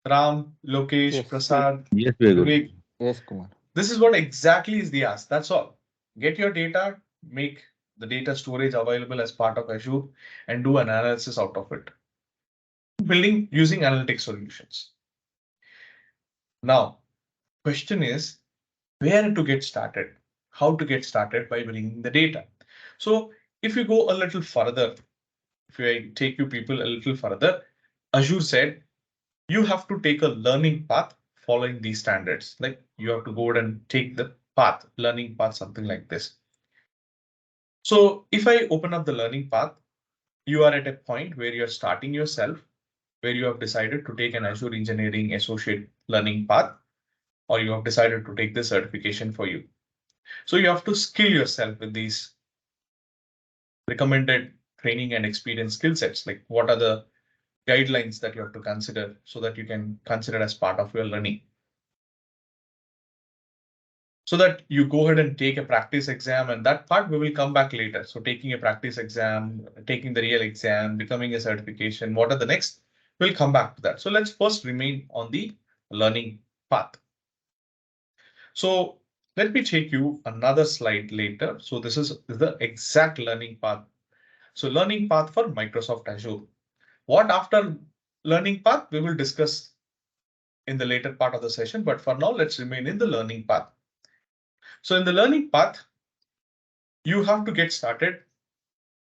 Ram, Lokesh, Yes. Prasad, Yes, very good. Vivek. Yes, Kumar. This is what exactly is the ask. That's all. Get your data, make the data storage available as part of Azure, and do an analysis out of it. Building using analytic solutions. Now, question is where to get started, how to get started by bringing the data. So if you go a little further, if I take you people a little further, Azure said you have to take a learning path following these standards. Like you have to go and take the path, learning path, something like this. So if I open up the learning path, you are at a point where you're starting yourself, where you have decided to take an Azure Engineering Associate learning path, or you have decided to take the certification for you. So you have to skill yourself with these recommended training and experience skill sets. Like what are the guidelines that you have to consider so that you can consider as part of your learning. So that you go ahead and take a practice exam, and that part we will come back later. So taking a practice exam, taking the real exam, becoming a certification, what are the next? We'll come back to that. So let's first remain on the learning path. So let me take you another slide later. So this is the exact learning path. So learning path for Microsoft Azure. What after learning path we will discuss in the later part of the session, but for now let's remain in the learning path. So in the learning path, you have to get started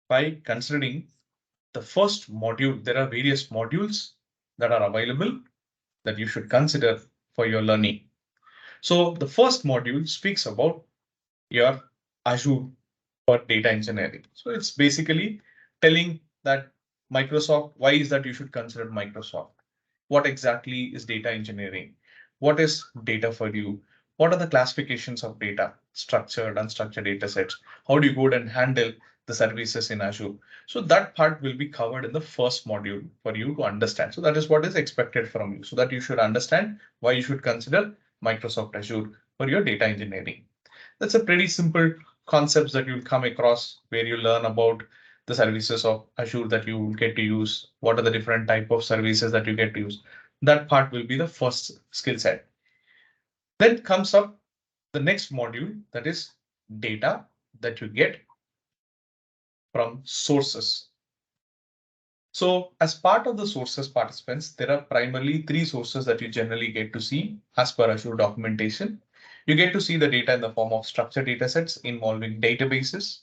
by considering the first module. There are various modules that are available that you should consider for your learning. So the first module speaks about your Azure for data engineering. So it's basically telling that Microsoft, why is that you should consider Microsoft? What exactly is data engineering? What is data for you? What are the classifications of data, structured, unstructured data sets? How do you go and handle the services in Azure? So that part will be covered in the first module for you to understand. So that is what is expected from you, so that you should understand why you should consider Microsoft Azure for your data engineering. That's a pretty simple concepts that you'll come across where you learn about the services of Azure that you get to use. What are the different type of services that you get to use? That part will be the first skill set. Then comes up the next module, that is data that you get from sources. So as part of the sources participants, there are primarily three sources that you generally get to see as per Azure documentation. You get to see the data in the form of structured data sets involving databases,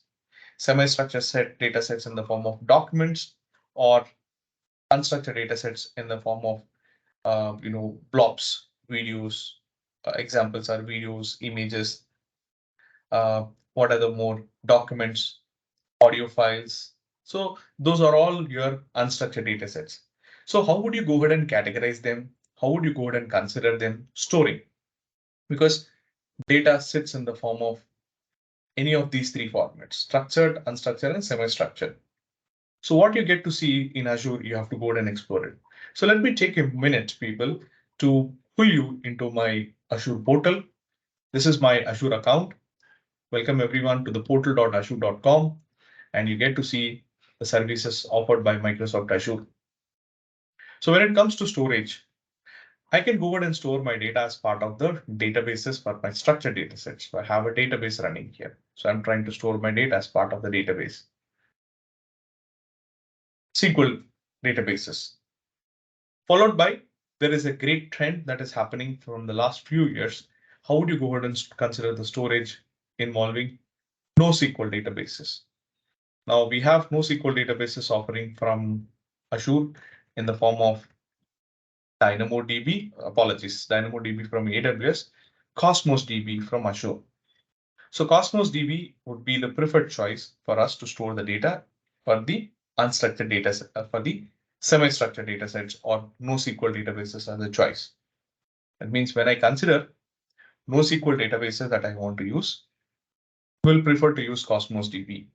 semi-structured set data sets in the form of documents, or unstructured data sets in the form of blobs, videos. Examples are videos, images. What are the more documents, audio files? So those are all your unstructured data sets. So how would you go ahead and categorize them? How would you go ahead and consider them storing? Because data sits in the form of any of these three formats: structured, unstructured, and semi-structured. So what you get to see in Azure, you have to go ahead and explore it. So let me take a minute, people, to pull you into my Azure portal. This is my Azure account. Welcome everyone to the portal.azure.com, and you get to see the services offered by Microsoft Azure. So when it comes to storage, I can go ahead and store my data as part of the databases for my structured data sets. So I have a database running here. So I'm trying to store my data as part of the database. SQL databases. Followed by, there is a great trend that is happening from the last few years. How would you go ahead and consider the storage involving NoSQL databases? Now we have NoSQL databases offering from Azure in the form of DynamoDB from AWS, Cosmos DB from Azure. So Cosmos DB would be the preferred choice for us to store the data for the unstructured data set, for the semi-structured data sets, or NoSQL databases as a choice. That means when I consider NoSQL databases that I want to use, will prefer to use Cosmos DB.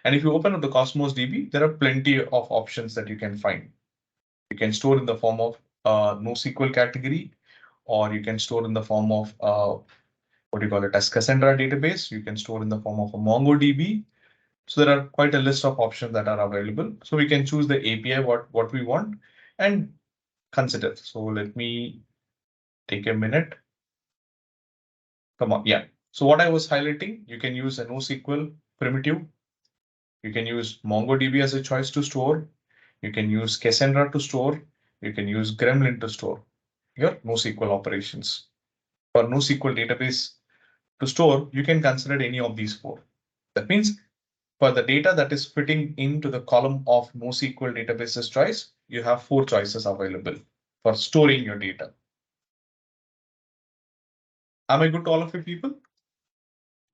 And if you open up the Cosmos DB, there are plenty of options that you can find. You can store in the form of NoSQL category, or you can store in the form of what do you call it as Cassandra database. You can store in the form of a MongoDB. So there are quite a list of options that are available. So we can choose the API what we want, and consider. So let me take a minute. Come on, yeah. So what I was highlighting, you can use a NoSQL primitive. You can use MongoDB as a choice to store. You can use Cassandra to store. You can use Gremlin to store your NoSQL operations. For NoSQL database to store, you can consider any of these four. That means for the data that is fitting into the column of NoSQL databases choice, you have four choices available for storing your data. Am I good to all of you people?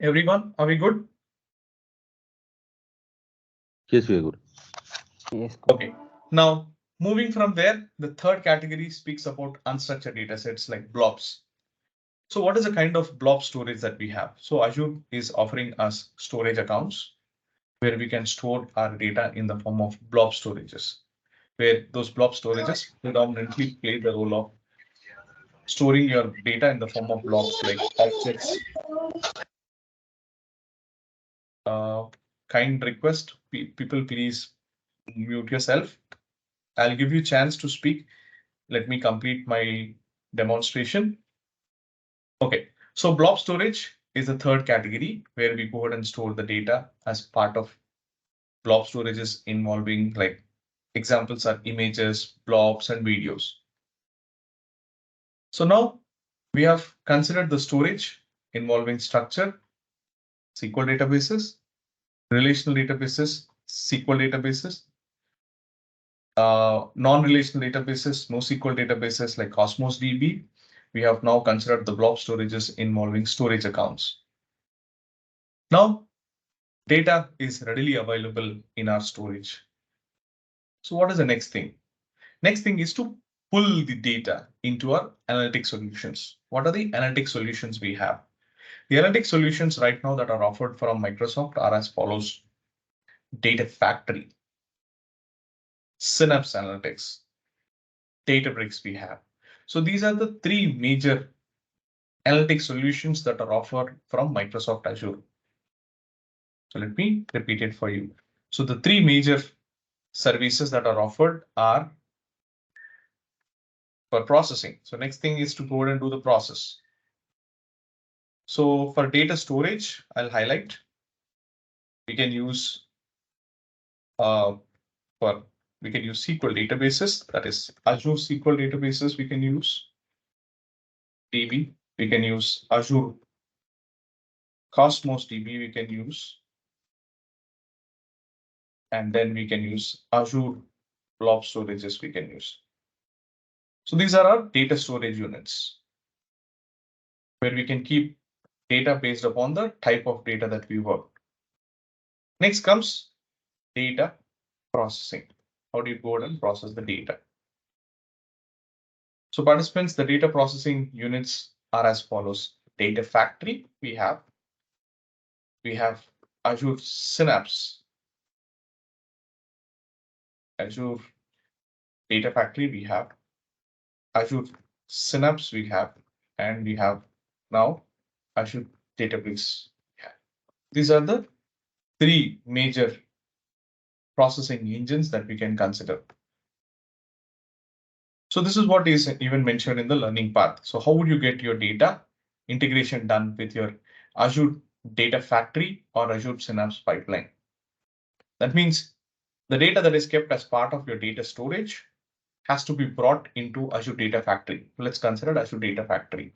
Everyone, are we good? Yes, we are good. Yes. Okay. Now, moving from there, the third category speaks about unstructured data sets like blobs. So what is the kind of blob storage that we have? So Azure is offering us storage accounts where we can store our data in the form of blob storages, where those blob storages predominantly play the role of storing your data in the form of blobs like objects. Kind request, people please mute yourself. I'll give you a chance to speak. Let me complete my demonstration. Okay, so blob storage is the third category where we go ahead and store the data as part of blob storages involving like examples are images, blobs, and videos. So now we have considered the storage involving structure, SQL databases, relational databases, SQL databases, non-relational databases, NoSQL databases like Cosmos DB. We have now considered the blob storages involving storage accounts. Now, data is readily available in our storage. So what is the next thing? Next thing is to pull the data into our analytic solutions. What are the analytic solutions we have? The analytic solutions right now that are offered from Microsoft are as follows: Data Factory, Synapse Analytics, Databricks we have. So these are the three major analytic solutions that are offered from Microsoft Azure. So let me repeat it for you. So the three major services that are offered are for processing. So next thing is to go ahead and do the process. So for data storage, I'll highlight. We can use we can use SQL databases, that is Azure SQL databases we can use. DB, we can use Azure Cosmos DB we can use. And then we can use Azure blob storages we can use. So these are our data storage units where we can keep data based upon the type of data that we work. Next comes data processing. How do you go ahead and process the data? So participants, the data processing units are as follows. Data Factory we have Azure Synapse, Azure Data Factory we have Azure Synapse we have, and we have now Azure Databricks. These are the three major processing engines that we can consider. So this is what is even mentioned in the learning path. So how would you get your data integration done with your Azure Data Factory or Azure Synapse pipeline? That means the data that is kept as part of your data storage has to be brought into Azure Data Factory. Let's consider Azure Data Factory.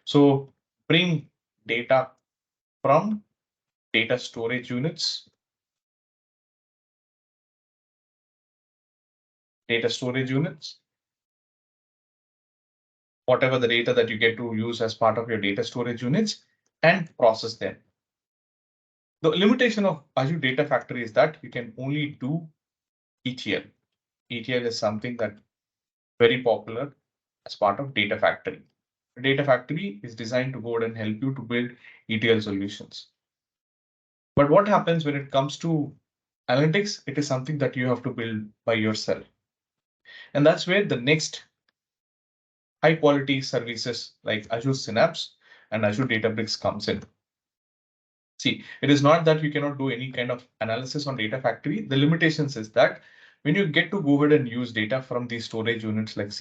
So bring data from data storage units, whatever the data that you get to use as part of your data storage units, and process them. The limitation of Azure Data Factory is that you can only do ETL. ETL is something that very popular as part of Data Factory. Data Factory is designed to go ahead and help you to build ETL solutions. But what happens when it comes to analytics? It is something that you have to build by yourself. And that's where the next high quality services like Azure Synapse and Azure Databricks comes in. See, it is not that you cannot do any kind of analysis on Data Factory. The limitations is that when you get to go ahead and use data from these storage units like